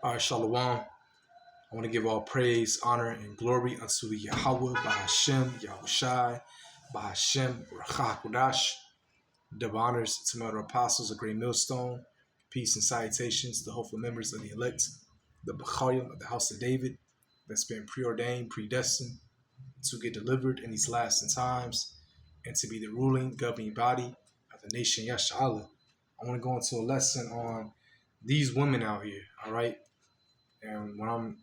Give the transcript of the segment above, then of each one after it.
All right, Shalom. I want to give all praise, honor, and glory unto Yahweh, Bahashem, Yahushai, Bahashem, Rachakudash. Double honors to my apostles, a great millstone. Peace and salutations to the hopeful members of the elect, the Bechayim of the house of David, that's been preordained, predestined to get delivered in these last times and to be the ruling, governing body of the nation Yashala. I want to go into a lesson on these women out here, all right? And when I'm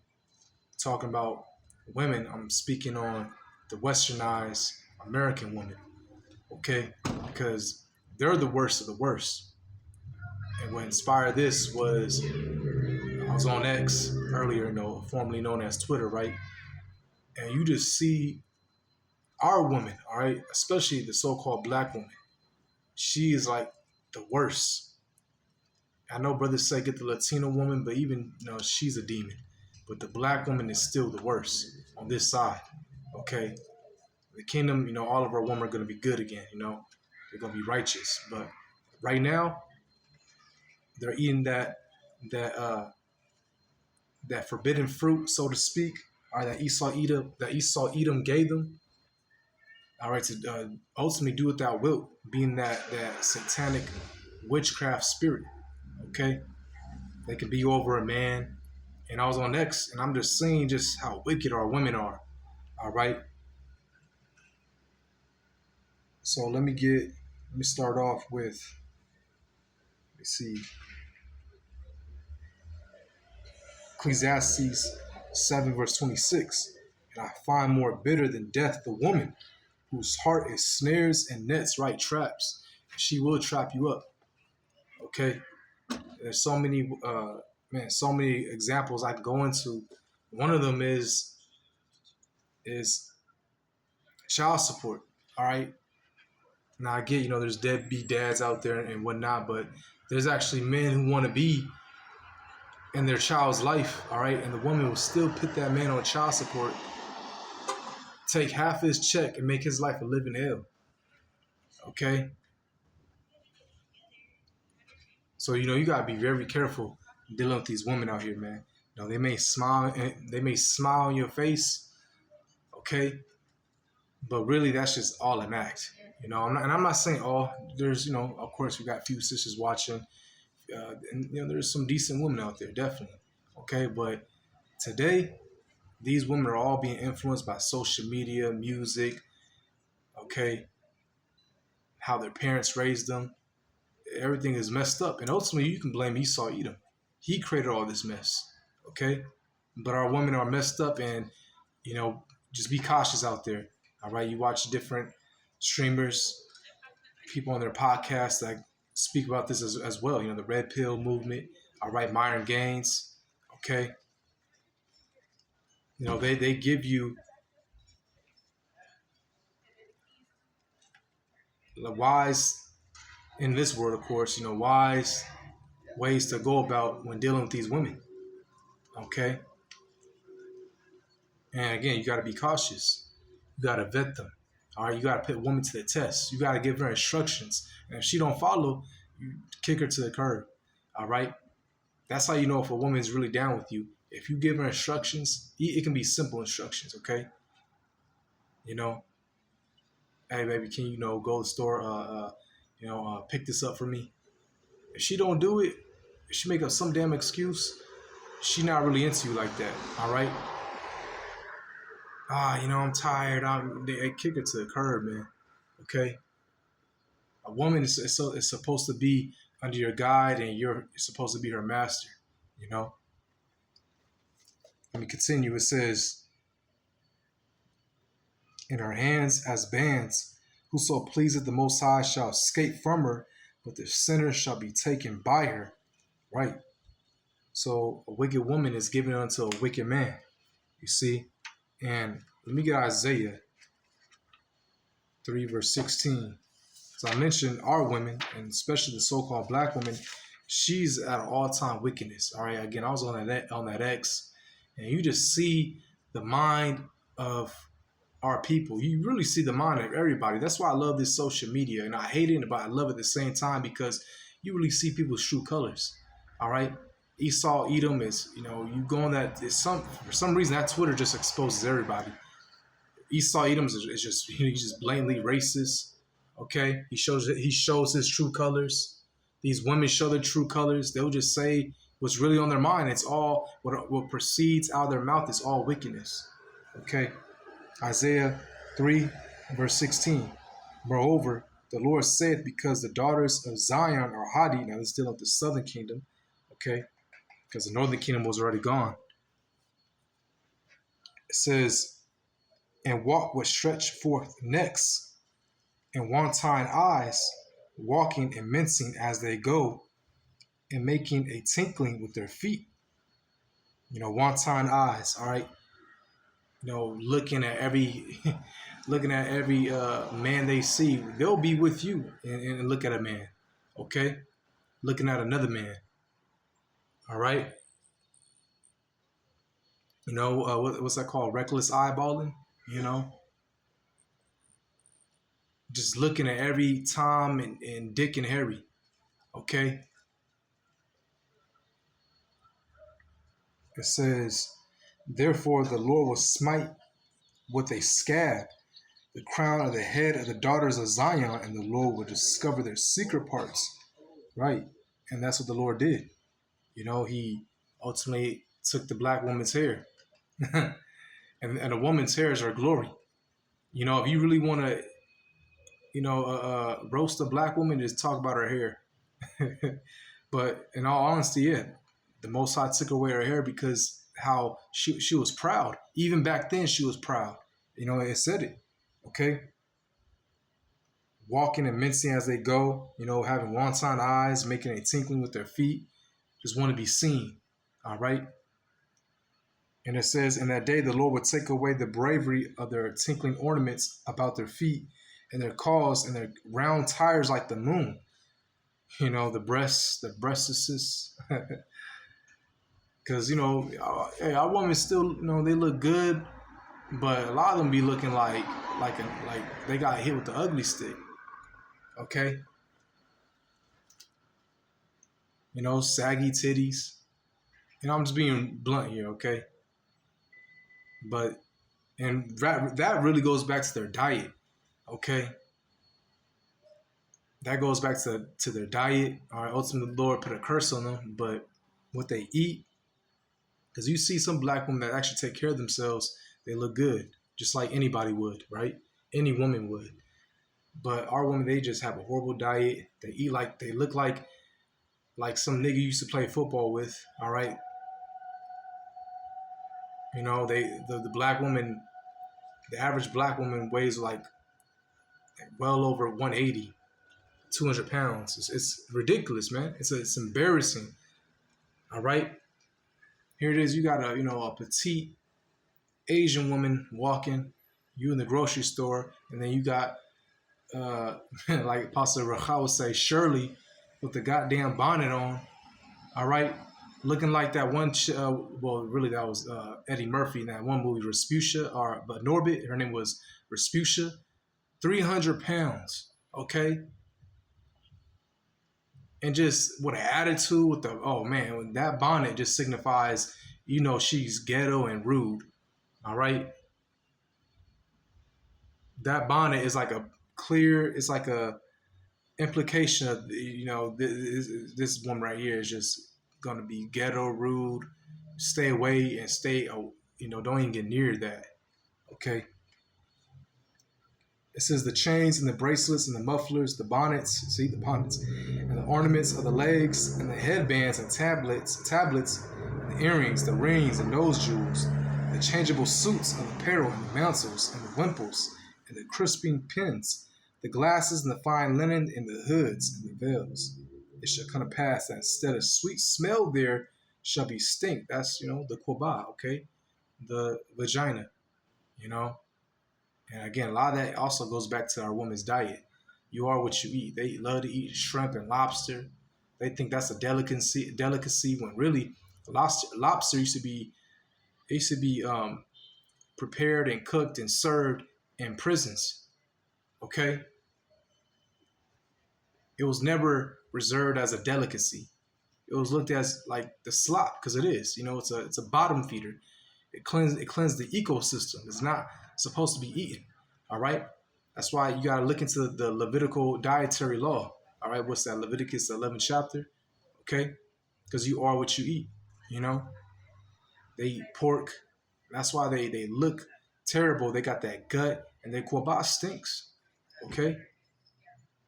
talking about women, I'm speaking on the westernized American women, okay? Because they're the worst of the worst. And what inspired this was I was on X earlier, formerly known as Twitter, right? And you just see our woman, all right, especially the so-called black woman. She is like the worst. I know brothers say get the Latino woman, but even she's a demon. But the black woman is still the worst on this side. Okay, the kingdom, all of our women are going to be good again. They're going to be righteous. But right now, they're eating that forbidden fruit, so to speak, or that Esau Edom gave them. All right, to ultimately do what thou wilt, being that satanic witchcraft spirit. Okay, they can be over a man. And I was on X, and I'm just seeing just how wicked our women are. All right. So let me start off with, let's see, Ecclesiastes 7 verse 26. And I find more bitter than death the woman whose heart is snares and nets, right, traps. She will trap you up. Okay. There's so many, so many examples I can go into. One of them is child support. All right. Now I get, there's deadbeat dads out there and whatnot, but there's actually men who want to be in their child's life, all right? And the woman will still put that man on child support, take half his check and make his life a living hell, okay? So, you got to be very careful dealing with these women out here, man. They may smile in your face, okay? But really, that's just all an act. I'm not saying all. There's, of course, we got a few sisters watching, and there's some decent women out there, definitely. Okay, but today, these women are all being influenced by social media, music. Okay, how their parents raised them. Everything is messed up, and ultimately, you can blame Esau Edom. He created all this mess. Okay, but our women are messed up, and just be cautious out there. All right, you watch different streamers, people on their podcasts that speak about this as well. The Red Pill movement. All right, Myron Gaines. Okay. They give you the wise, in this world, of course, wise ways to go about when dealing with these women. Okay. And again, you got to be cautious. You got to vet them. All right, you got to put women to the test. You got to give her instructions. And if she don't follow, you kick her to the curb. All right? That's how you know if a woman is really down with you. If you give her instructions, it can be simple instructions, okay? Hey, baby, can you, go to the store, pick this up for me? If she don't do it, if she make up some damn excuse, she not really into you like that, all right? I'm tired. They kick her to the curb, man. Okay. A woman is supposed to be under your guide, and you're supposed to be her master. Let me continue. It says, "In her hands as bands, whoso pleaseth the Most High shall escape from her, but the sinner shall be taken by her." Right. So a wicked woman is given unto a wicked man. You see. And let me get Isaiah 3 verse 16. So I mentioned our women, and especially the so-called black woman, she's at an all-time wickedness. All right. Again, I was on that X, and you just see the mind of our people. You really see the mind of everybody. That's why I love this social media, and I hate it, but I love it at the same time because you really see people's true colors. All right. Esau, Edom is, you go on that, for some reason that Twitter just exposes everybody. Esau, Edom is just, he's just blatantly racist. Okay, he shows his true colors. These women show their true colors. They'll just say what's really on their mind. It's all what proceeds out of their mouth is all wickedness. Okay, Isaiah 3 verse 16. Moreover, the Lord said, because the daughters of Zion are haughty. Now this is dealing with the southern kingdom. Okay, because the northern kingdom was already gone. It says, and walk with stretched forth necks and wanton eyes, walking and mincing as they go, and making a tinkling with their feet. Wanton eyes, all right. Looking at every man they see. They'll be with you and look at a man, okay? Looking at another man, all right? What's that called? Reckless eyeballing, Just looking at every Tom and Dick and Harry, okay? It says, therefore the Lord will smite with a scab the crown of the head of the daughters of Zion, and the Lord will discover their secret parts. Right. And that's what the Lord did. He ultimately took the black woman's hair. and a woman's hair is her glory. If you really want to, roast a black woman, just talk about her hair. But in all honesty, yeah, the Most High took away her hair because how she was proud. Even back then, she was proud. It said it. Okay. Walking and mincing as they go, having wanton eyes, making a tinkling with their feet, just want to be seen. All right. And it says, in that day, the Lord would take away the bravery of their tinkling ornaments about their feet and their calls and their round tires like the moon. The breastises. Because, our women still, they look good, but a lot of them be looking like they got hit with the ugly stick. Okay. Saggy titties. I'm just being blunt here, okay? And that really goes back to their diet, okay? That goes back to their diet. All right, ultimately, the Lord put a curse on them, but what they eat, because you see some black women that actually take care of themselves, they look good, just like anybody would, right? Any woman would. But our women, they just have a horrible diet. They eat they look like some nigga you used to play football with, all right? The black woman, the average black woman weighs well over 180, 200 pounds. It's ridiculous, man. It's embarrassing. All right. Here it is. You got a petite Asian woman walking, you in the grocery store, and then you got like Pastor Racha would say, Shirley with the goddamn bonnet on. All right. Looking like that one, really that was Eddie Murphy in that one movie, Rasputia, but Norbit, her name was Rasputia, 300 pounds, okay? And just with an attitude, when that bonnet just signifies, she's ghetto and rude, all right? That bonnet is it's like a implication of, this one right here is just going to be ghetto, rude, stay away and stay, don't even get near that. Okay. It says the chains and the bracelets and the mufflers, the bonnets, and the ornaments of the legs and the headbands and tablets, the earrings, the rings and nose jewels, the changeable suits of apparel and the mantles and the wimples and the crisping pins, the glasses and the fine linen and the hoods and the veils. It shall come to pass that instead of sweet smell there shall be stink. That's, the kobah, okay? The vagina, And again, a lot of that also goes back to our women's diet. You are what you eat. They love to eat shrimp and lobster. They think that's a delicacy when really lobster used to be prepared and cooked and served in prisons. Okay? It was never reserved as a delicacy. It was looked at as like the slop because it is. It's a bottom feeder. It cleansed the ecosystem. It's not supposed to be eaten. All right. That's why you got to look into the Levitical dietary law. All right. What's that? Leviticus 11th chapter. Okay. Because you are what you eat. You know, they eat pork. That's why they look terrible. They got that gut and their kwabah stinks. Okay.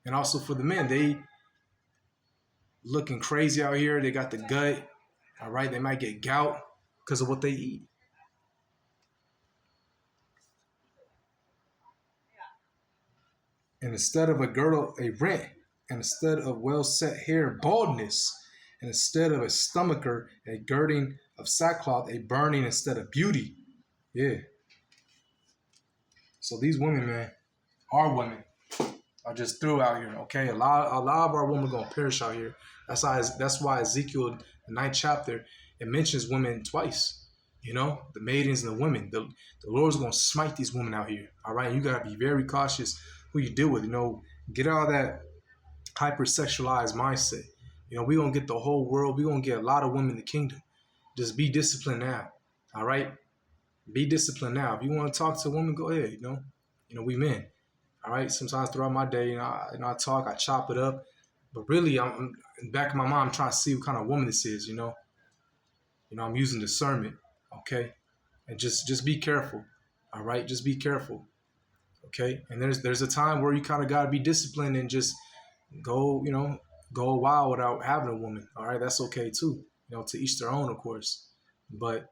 And also for the men, they looking crazy out here. They got the gut. All right. They might get gout because of what they eat. And instead of a girdle, a rent, and instead of well set hair, baldness, and instead of a stomacher, a girding of sackcloth, a burning instead of beauty. Yeah. So these women, man, our women are just through out here. Okay, a lot of our women are gonna perish out here. That's why Ezekiel, the 9th chapter, it mentions women twice. You know, the maidens and the women. The Lord's gonna smite these women out here. All right, you gotta be very cautious who you deal with. You know, get out of that hypersexualized mindset. You know, we're gonna get the whole world. We're gonna get a lot of women in the kingdom. Just be disciplined now. All right, be disciplined now. If you want to talk to a woman, go ahead. You know, we men. All right. Sometimes throughout my day, I talk, I chop it up, but really, I'm in the back of my mind, I'm trying to see what kind of woman this is. You know, I'm using discernment. Okay, and just be careful. All right, just be careful. Okay, and there's a time where you kind of gotta be disciplined and just go a while without having a woman. All right, that's okay too. To each their own, of course, but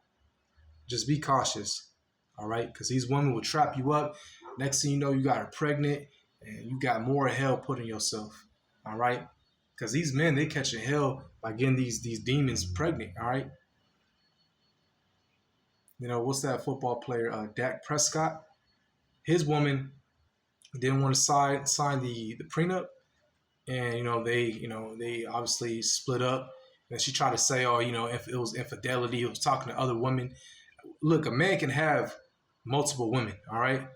just be cautious. All right, because these women will trap you up. Next thing you know, you got her pregnant, and you got more hell put in yourself. All right, because these men, they catching hell by getting these demons pregnant. All right. What's that football player, Dak Prescott? His woman didn't want to sign the prenup, and they obviously split up. And she tried to say, oh, if it was infidelity, he was talking to other women. Look, a man can have multiple women. All right,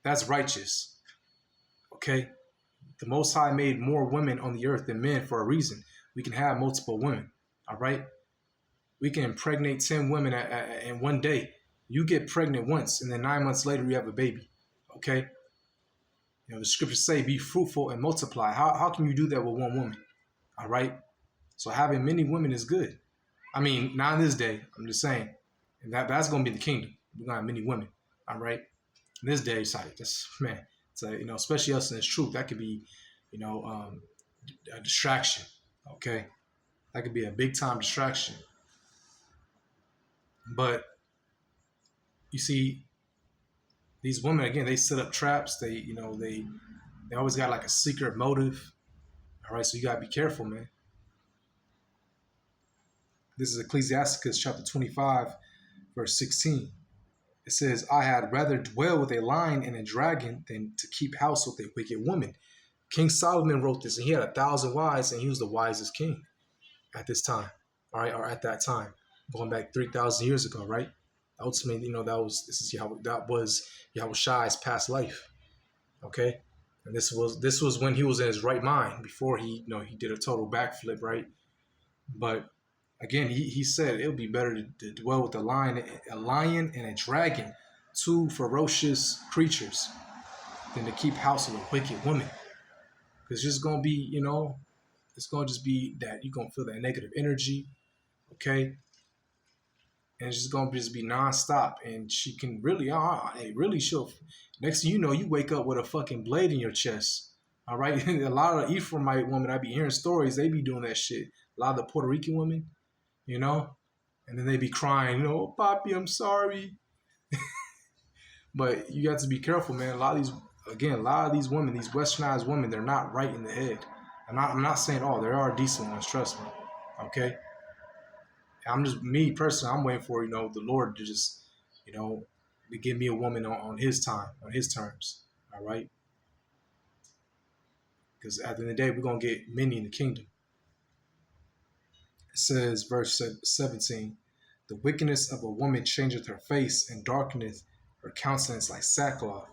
that's righteous. Okay, the Most High made more women on the earth than men for a reason. We can have multiple women. All right, we can impregnate 10 women in one day. You get pregnant once, and then 9 months later, you have a baby. Okay? The scriptures say, be fruitful and multiply. How can you do that with one woman? All right? So having many women is good. I mean, not in this day. I'm just saying. And that's going to be the kingdom. We're going to have many women. All right? In this day, it's like, man. It's like, especially us in this truth, that could be, a distraction. Okay? That could be a big time distraction. But you see, these women, again, they set up traps. They always got like a secret motive. All right, so you gotta be careful, man. This is Ecclesiasticus chapter 25, verse 16. It says, I had rather dwell with a lion and a dragon than to keep house with a wicked woman. King Solomon wrote this, and he had 1,000 wives, and he was the wisest king at this time, all right, or at that time, going back 3,000 years ago, right? Ultimately, that was Yahweh's past life. Okay, and this was when he was in his right mind, before he did a total backflip, right? But again, he said it would be better to dwell with a lion and a dragon, 2 ferocious creatures, than to keep house with a wicked woman. It's just gonna be, it's gonna just be that you're gonna feel that negative energy, okay? And it's just gonna just be nonstop. And she can really, she'll. Next thing you know, you wake up with a fucking blade in your chest. All right, a lot of Ephraimite women, I be hearing stories. They be doing that shit. A lot of the Puerto Rican women, and then they be crying, oh, Papi, I'm sorry. But you got to be careful, man. A lot of these women, these westernized women, they're not right in the head. I'm not saying all. There are decent ones, trust me. Okay. Me personally, I'm waiting for, the Lord to just, to give me a woman on his time, on his terms. All right. Because at the end of the day, we're going to get many in the kingdom. It says, verse 17, the wickedness of a woman changeth her face and darkeneth her countenance like sackcloth.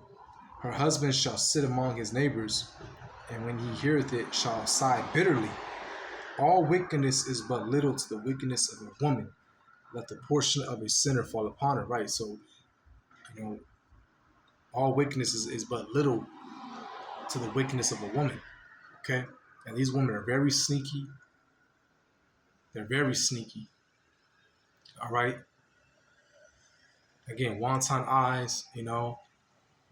Her husband shall sit among his neighbors, and when he heareth it, shall sigh bitterly. All wickedness is but little to the wickedness of a woman. Let the portion of a sinner fall upon her. Right. So, all wickedness is but little to the wickedness of a woman. Okay. And these women are very sneaky. They're very sneaky. All right. Again, wonton eyes,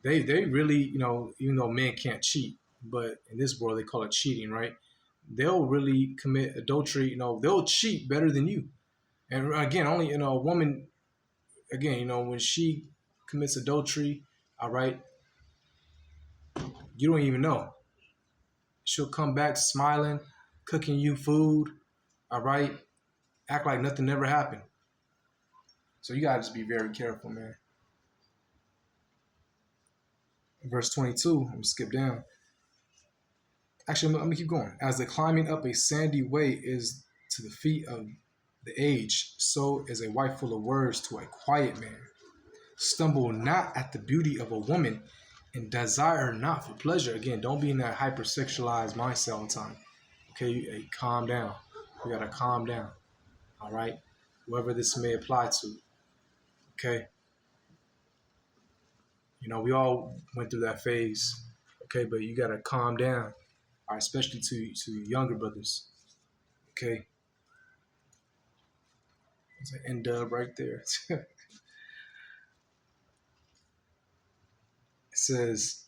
they really, even though men can't cheat, but in this world they call it cheating, right? They'll really commit adultery, they'll cheat better than you. And again, only, a woman, again, when she commits adultery, all right, you don't even know. She'll come back smiling, cooking you food, all right, act like nothing ever happened. So you gotta just be very careful, man. Verse 22, I'm gonna skip down. Actually, let me keep going. As the climbing up a sandy way is to the feet of the aged, so is a wife full of words to a quiet man. Stumble not at the beauty of a woman, and desire not for pleasure. Again, don't be in that hypersexualized mindset all the time. Okay, hey, calm down. You gotta calm down. All right, whoever this may apply to. Okay, we all went through that phase. Okay, but you gotta calm down. All right, especially to younger brothers. Okay, it's an N-dub right there. It says,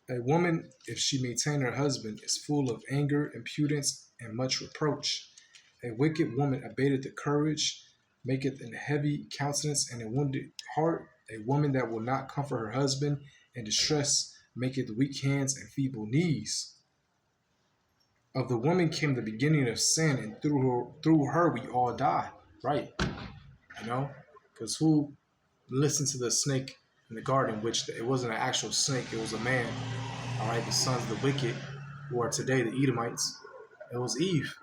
a woman, if she maintain her husband, is full of anger, impudence, and much reproach. A wicked woman abateth the courage, maketh an heavy countenance and a wounded heart. A woman that will not comfort her husband in distress maketh weak hands and feeble knees. Of the woman came the beginning of sin, and through her we all die. Right? Because who listened to the snake in the garden, which it wasn't an actual snake, it was a man. All right, the sons of the wicked, who are today the Edomites. It was Eve,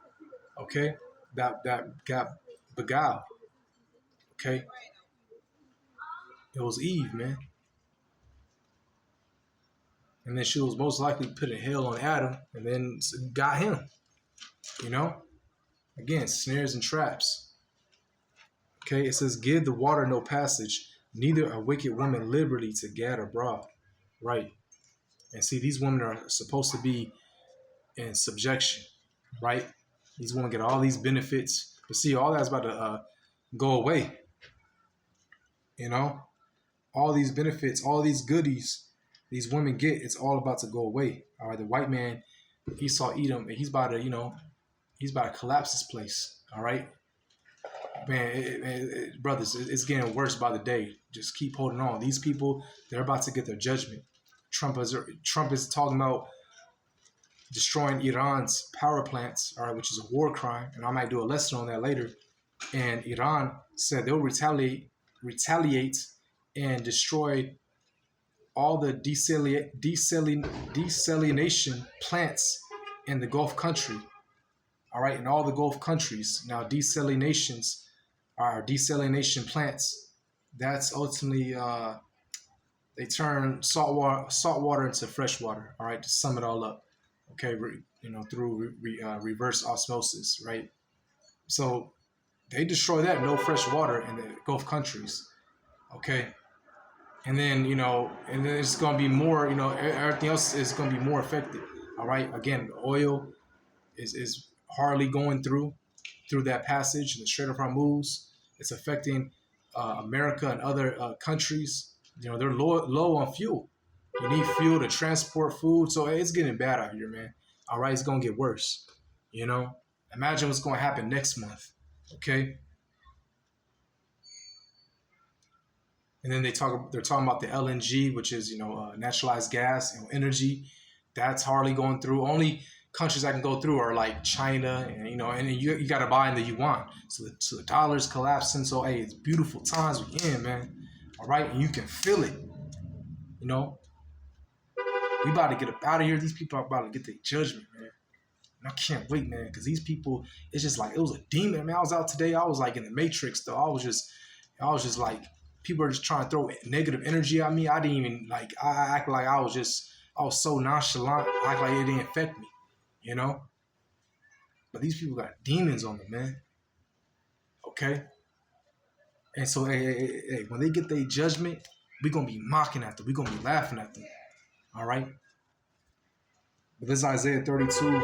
okay, that got beguiled, okay. It was Eve, man. And then she was most likely put in hell on Adam, and then got him. Again, snares and traps. Okay, it says, give the water no passage, neither a wicked woman liberty to gad abroad. Right. And see, these women are supposed to be in subjection, right? These women get all these benefits, but see, all that's about to go away. All these benefits, all these goodies these women get, it's all about to go away. All right, the white man, Esau Edom, and he's about to collapse this place. All right, man, brothers, it's getting worse by the day. Just keep holding on. These people, they're about to get their judgment. Trump is talking about destroying Iran's power plants, all right, which is a war crime, and I might do a lesson on that later. And Iran said they'll retaliate and destroy all the desalination plants in the Gulf country, all right, in all the Gulf countries. Now, desalination plants, that's ultimately they turn salt water into fresh water, all right, to sum it all up. Okay, through reverse osmosis, right? So they destroy that, no fresh water in the Gulf countries, okay? And then, and then it's going to be more, everything else is going to be more affected, all right? Again, oil is hardly going through that passage, the Strait of Hormuz. It's affecting America and other countries. They're low on fuel. You need fuel to transport food. So it's getting bad out here, man. All right, it's going to get worse. Imagine what's going to happen next month, okay? And then they're talking about the LNG, which is, naturalized gas, energy. That's hardly going through. Only countries that can go through are like China, and you got to buy in the yuan. So the dollar's collapsing. So, hey, it's beautiful times we're in, man. All right, and you can feel it. We about to get up out of here. These people are about to get their judgment, man. And I can't wait, man, because these people, it's just like, it was a demon, man. I was out today. I was like in the Matrix, though. I was just like, people are just trying to throw negative energy at me. I didn't even, I act like I was so nonchalant, act like it didn't affect me, you know? But these people got demons on them, man. Okay? And so, hey, when they get their judgment, we're going to be mocking at them. We're going to be laughing at them. All right? But this is Isaiah 32,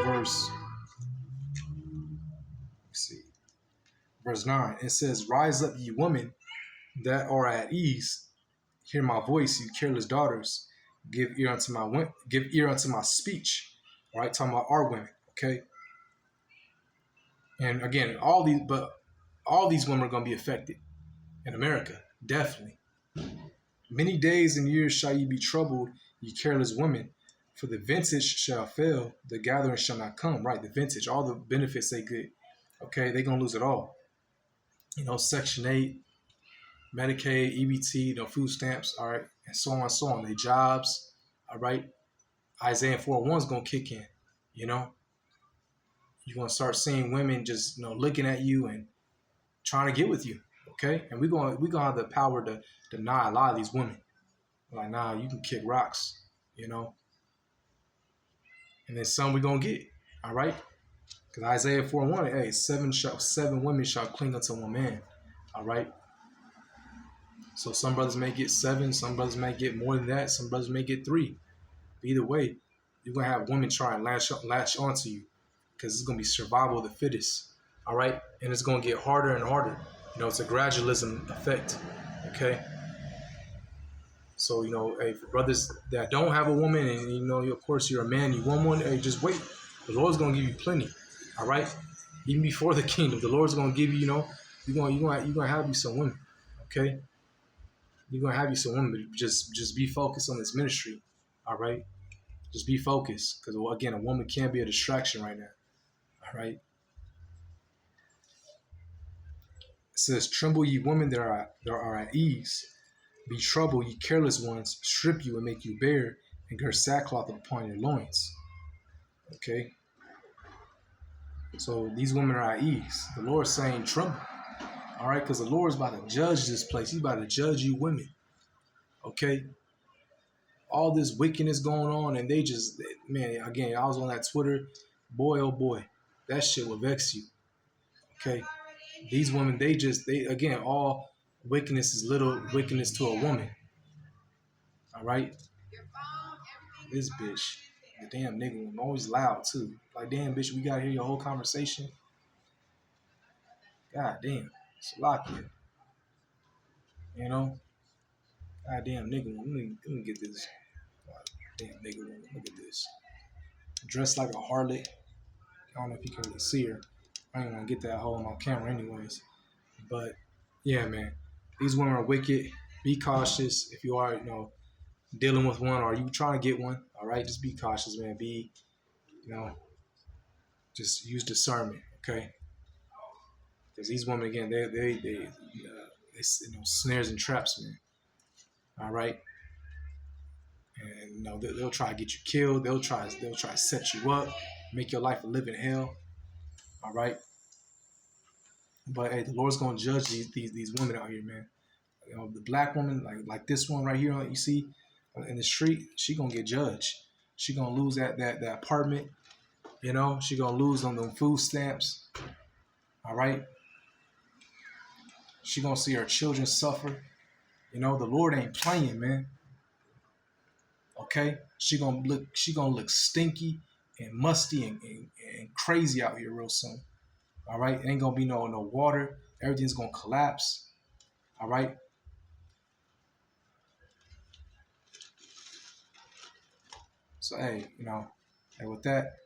verse 9. It says, "Rise up, ye women that are at ease. Hear my voice, you careless daughters. Give ear unto my speech." All right? Talking about our women. Okay? And again, all these women are going to be affected in America, definitely. "Many days and years shall ye be troubled, ye careless women, for the vintage shall fail, the gathering shall not come." Right, the vintage, all the benefits they get, okay, they're going to lose it all. You know, Section 8, Medicaid, EBT, food stamps, all right, and so on and so on. Their jobs, all right. Isaiah 4:1 is going to kick in, you know. You're going to start seeing women just, looking at you and trying to get with you, okay? And we're gonna have the power to deny a lot of these women. Like, nah, you can kick rocks, you know? And then some we're going to get, all right? Because Isaiah 4:1, hey, seven women shall cling unto one man, all right? So some brothers may get 7, some brothers may get more than that, some brothers may get 3. But either way, you're going to have women try and latch onto you because it's going to be survival of the fittest, all right? And it's going to get harder and harder. It's a gradualism effect, okay? So, hey, for brothers that don't have a woman and, of course, you're a man, you want one, hey, just wait. The Lord's going to give you plenty, all right? Even before the kingdom, the Lord's going to give you, you're going to have you some women, okay? You're going to have you some women, but just be focused on this ministry, all right? Just be focused, because, again, a woman can't be a distraction right now, all right? It says, "Tremble, ye women that are at ease. Be troubled, ye careless ones. Strip you and make you bare, and gird sackcloth upon your loins." Okay? So these women are at ease. The Lord's saying, tremble. All right? Because the Lord's about to judge this place. He's about to judge you women. Okay? All this wickedness going on, and they just, man, again, I was on that Twitter. Boy, oh boy, that shit will vex you. Okay? These women, they again, all wickedness is little wickedness to a woman. All right? This bitch, the damn nigga, I'm always loud too. Like, damn, bitch, we gotta hear your whole conversation. God damn, it's a lot here. God damn nigga, let me get this. Damn nigga, look at this. Dressed like a harlot. I don't know if you can really see her. I ain't gonna get that hole on my camera anyways. But yeah, man, these women are wicked. Be cautious if you are, dealing with one or you trying to get one. All right, just be cautious, man. Be, just use discernment, okay? Because these women, again, they snares and traps, man. All right, and they'll try to get you killed. They'll try to set you up, make your life a living hell. All right. But hey, the Lord's gonna judge these women out here, man. The black woman, like this one right here, you see in the street, she gonna get judged. She gonna lose that apartment. She gonna lose on them food stamps. All right. She gonna see her children suffer. The Lord ain't playing, man. Okay, she gonna look stinky and musty and crazy out here real soon. All right, ain't gonna be no water. Everything's gonna collapse. All right. So hey, and with that,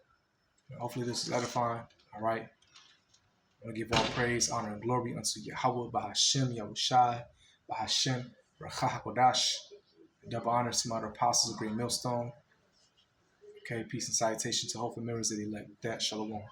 hopefully this is edifying. All right. I want to give all praise, honor, and glory unto Yahweh, Bahashem, Yahushai, Bahashem, Ruach HaKodesh. Double honor to my apostles of Great Millstone. Okay, peace and salutation to hopeful members of the elect. With that, shalom.